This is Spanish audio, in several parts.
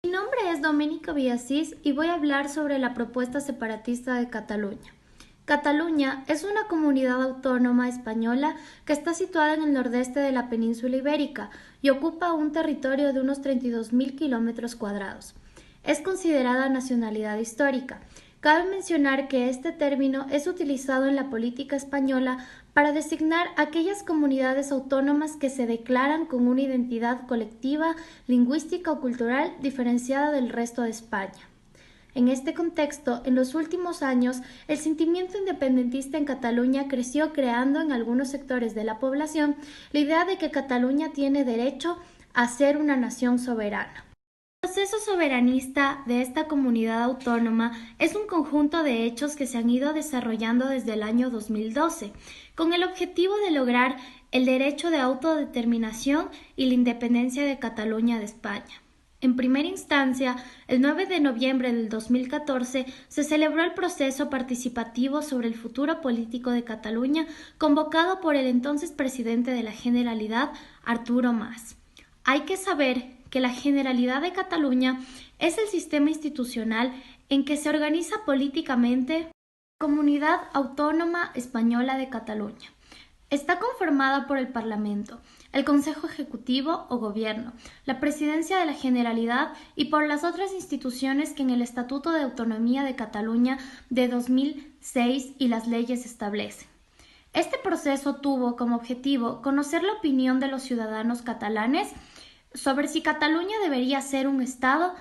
Mi nombre es Doménica Villasís y voy a hablar sobre la propuesta separatista de Cataluña. Cataluña es una comunidad autónoma española que está situada en el nordeste de la península ibérica y ocupa un territorio de unos 32.000 kilómetros cuadrados. Es considerada nacionalidad histórica. Cabe mencionar que este término es utilizado en la política española para designar aquellas comunidades autónomas que se declaran con una identidad colectiva, lingüística o cultural diferenciada del resto de España. En este contexto, en los últimos años, el sentimiento independentista en Cataluña creció creando en algunos sectores de la población la idea de que Cataluña tiene derecho a ser una nación soberana. El proceso soberanista de esta comunidad autónoma es un conjunto de hechos que se han ido desarrollando desde el año 2012, con el objetivo de lograr el derecho de autodeterminación y la independencia de Cataluña de España. En primera instancia, el 9 de noviembre del 2014 se celebró el proceso participativo sobre el futuro político de Cataluña, convocado por el entonces presidente de la Generalidad, Arturo Mas. Hay que saber que la Generalidad de Cataluña es el sistema institucional en que se organiza políticamente la Comunidad Autónoma Española de Cataluña. Está conformada por el Parlamento, el Consejo Ejecutivo o Gobierno, la Presidencia de la Generalidad y por las otras instituciones que en el Estatuto de Autonomía de Cataluña de 2006 y las leyes establecen. Este proceso tuvo como objetivo conocer la opinión de los ciudadanos catalanes sobre si Cataluña debería ser un Estado.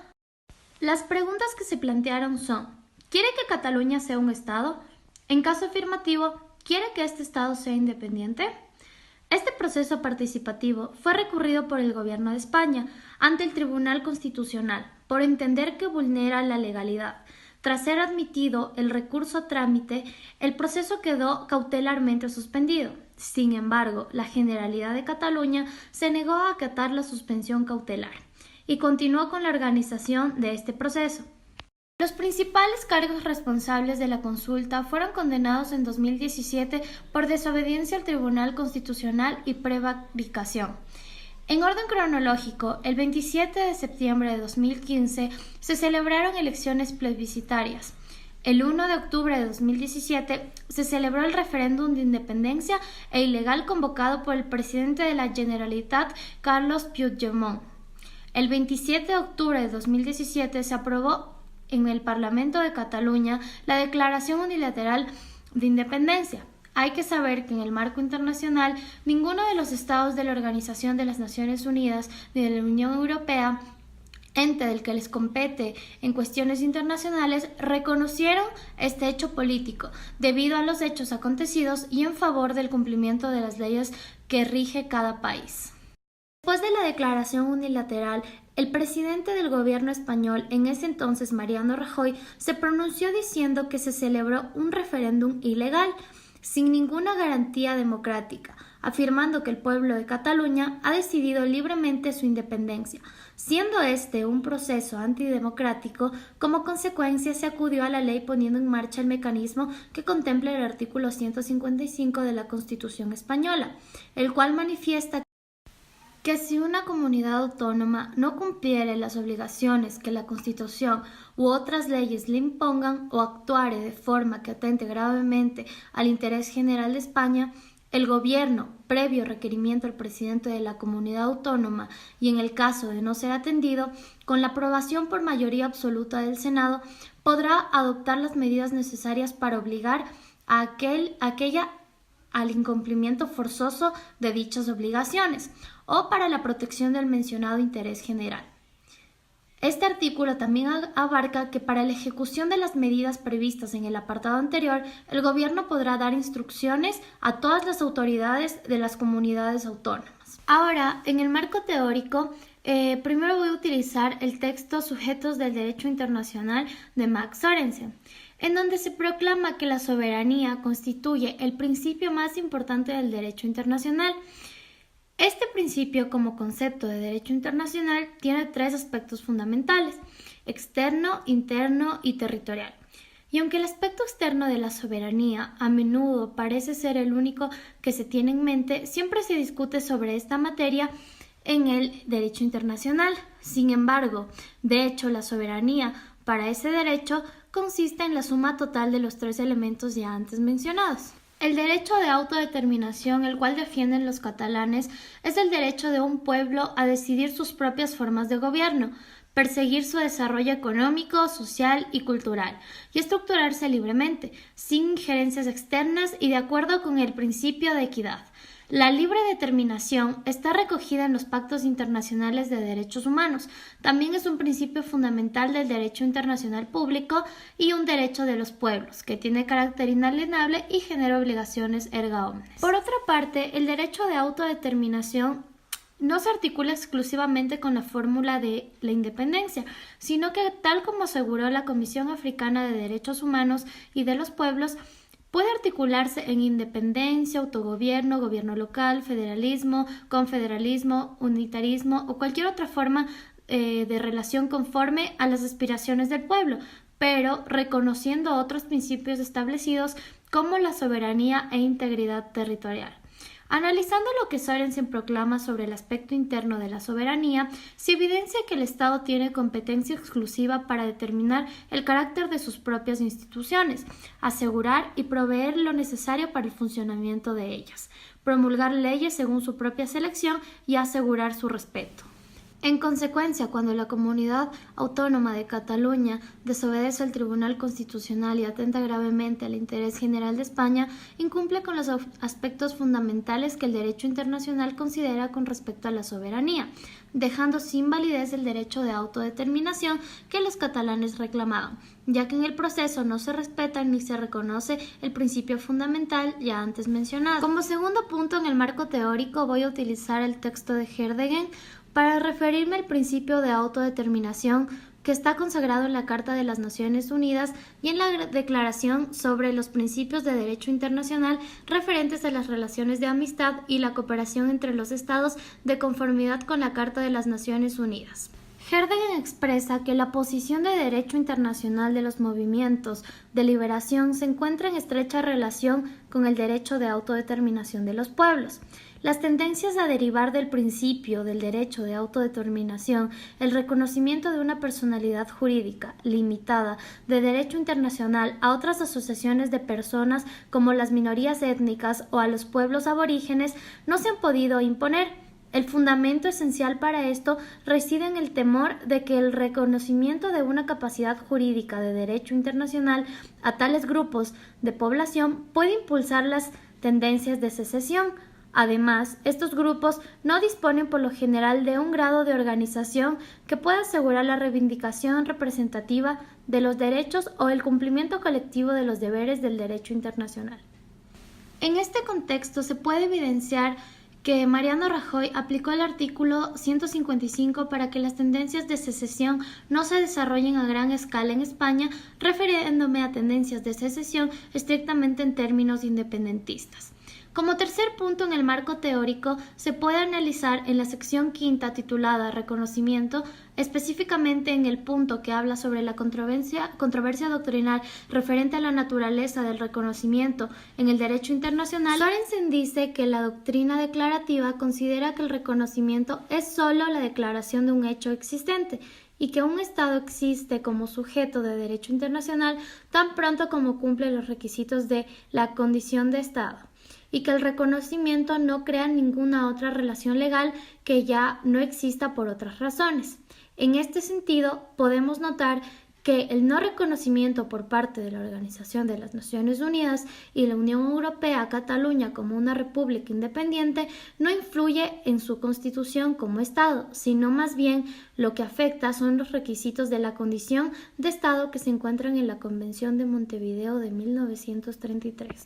Las preguntas que se plantearon son: ¿quiere que Cataluña sea un Estado? En caso afirmativo, ¿quiere que este Estado sea independiente? Este proceso participativo fue recurrido por el Gobierno de España ante el Tribunal Constitucional por entender que vulnera la legalidad. Tras ser admitido el recurso a trámite, el proceso quedó cautelarmente suspendido. Sin embargo, la Generalidad de Cataluña se negó a acatar la suspensión cautelar y continuó con la organización de este proceso. Los principales cargos responsables de la consulta fueron condenados en 2017 por desobediencia al Tribunal Constitucional y prevaricación. En orden cronológico, el 27 de septiembre de 2015 se celebraron elecciones plebiscitarias. El 1 de octubre de 2017 se celebró el referéndum de independencia e ilegal convocado por el presidente de la Generalitat, Carles Puigdemont. El 27 de octubre de 2017 se aprobó en el Parlamento de Cataluña la Declaración Unilateral de Independencia. Hay que saber que en el marco internacional ninguno de los estados de la Organización de las Naciones Unidas ni de la Unión Europea, ente del que les compete en cuestiones internacionales, reconocieron este hecho político debido a los hechos acontecidos y en favor del cumplimiento de las leyes que rige cada país. Después de la declaración unilateral, el presidente del gobierno español, en ese entonces Mariano Rajoy, se pronunció diciendo que se celebró un referéndum ilegal, sin ninguna garantía democrática, afirmando que el pueblo de Cataluña ha decidido libremente su independencia. Siendo este un proceso antidemocrático, como consecuencia se acudió a la ley poniendo en marcha el mecanismo que contempla el artículo 155 de la Constitución española, el cual manifiesta que si una comunidad autónoma no cumpliere las obligaciones que la Constitución u otras leyes le impongan o actuare de forma que atente gravemente al interés general de España, el Gobierno, previo requerimiento al presidente de la comunidad autónoma y en el caso de no ser atendido, con la aprobación por mayoría absoluta del Senado, podrá adoptar las medidas necesarias para obligar a aquella al incumplimiento forzoso de dichas obligaciones o para la protección del mencionado interés general. Este artículo también abarca que para la ejecución de las medidas previstas en el apartado anterior, el Gobierno podrá dar instrucciones a todas las autoridades de las comunidades autónomas. Ahora, en el marco teórico, primero voy a utilizar el texto Sujetos del Derecho Internacional de Max Sørensen, en donde se proclama que la soberanía constituye el principio más importante del derecho internacional. Este principio, como concepto de derecho internacional, tiene tres aspectos fundamentales: externo, interno y territorial. Y aunque el aspecto externo de la soberanía a menudo parece ser el único que se tiene en mente, siempre se discute sobre esta materia en el derecho internacional. Sin embargo, de hecho, la soberanía para ese derecho consiste en la suma total de los tres elementos ya antes mencionados. El derecho de autodeterminación, el cual defienden los catalanes, es el derecho de un pueblo a decidir sus propias formas de gobierno, perseguir su desarrollo económico, social y cultural, y estructurarse libremente, sin injerencias externas y de acuerdo con el principio de equidad. La libre determinación está recogida en los pactos internacionales de derechos humanos. También es un principio fundamental del derecho internacional público y un derecho de los pueblos, que tiene carácter inalienable y genera obligaciones erga omnes. Por otra parte, el derecho de autodeterminación no se articula exclusivamente con la fórmula de la independencia, sino que, tal como aseguró la Comisión Africana de Derechos Humanos y de los Pueblos, puede articularse en independencia, autogobierno, gobierno local, federalismo, confederalismo, unitarismo o cualquier otra forma de relación conforme a las aspiraciones del pueblo, pero reconociendo otros principios establecidos como la soberanía e integridad territorial. Analizando lo que Sørensen proclama sobre el aspecto interno de la soberanía, se evidencia que el Estado tiene competencia exclusiva para determinar el carácter de sus propias instituciones, asegurar y proveer lo necesario para el funcionamiento de ellas, promulgar leyes según su propia selección y asegurar su respeto. En consecuencia, cuando la Comunidad Autónoma de Cataluña desobedece al Tribunal Constitucional y atenta gravemente al interés general de España, incumple con los aspectos fundamentales que el derecho internacional considera con respecto a la soberanía, dejando sin validez el derecho de autodeterminación que los catalanes reclamaban, ya que en el proceso no se respeta ni se reconoce el principio fundamental ya antes mencionado. Como segundo punto, en el marco teórico voy a utilizar el texto de Heerdegen para referirme al principio de autodeterminación que está consagrado en la Carta de las Naciones Unidas y en la Declaración sobre los Principios de Derecho Internacional referentes a las relaciones de amistad y la cooperación entre los Estados de conformidad con la Carta de las Naciones Unidas. Heerdegen expresa que la posición de derecho internacional de los movimientos de liberación se encuentra en estrecha relación con el derecho de autodeterminación de los pueblos. Las tendencias a derivar del principio del derecho de autodeterminación, el reconocimiento de una personalidad jurídica limitada de derecho internacional a otras asociaciones de personas como las minorías étnicas o a los pueblos aborígenes no se han podido imponer. El fundamento esencial para esto reside en el temor de que el reconocimiento de una capacidad jurídica de derecho internacional a tales grupos de población puede impulsar las tendencias de secesión. Además, estos grupos no disponen por lo general de un grado de organización que pueda asegurar la reivindicación representativa de los derechos o el cumplimiento colectivo de los deberes del derecho internacional. En este contexto se puede evidenciar que Mariano Rajoy aplicó el artículo 155 para que las tendencias de secesión no se desarrollen a gran escala en España, refiriéndome a tendencias de secesión estrictamente en términos independentistas. Como tercer punto en el marco teórico, se puede analizar en la sección quinta titulada Reconocimiento, específicamente en el punto que habla sobre la controversia doctrinal referente a la naturaleza del reconocimiento en el derecho internacional. Sørensen dice que la doctrina declarativa considera que el reconocimiento es sólo la declaración de un hecho existente y que un Estado existe como sujeto de derecho internacional tan pronto como cumple los requisitos de la condición de Estado, y que el reconocimiento no crea ninguna otra relación legal que ya no exista por otras razones. En este sentido, podemos notar que el no reconocimiento por parte de la Organización de las Naciones Unidas y la Unión Europea a Cataluña como una república independiente no influye en su constitución como Estado, sino más bien lo que afecta son los requisitos de la condición de Estado que se encuentran en la Convención de Montevideo de 1933.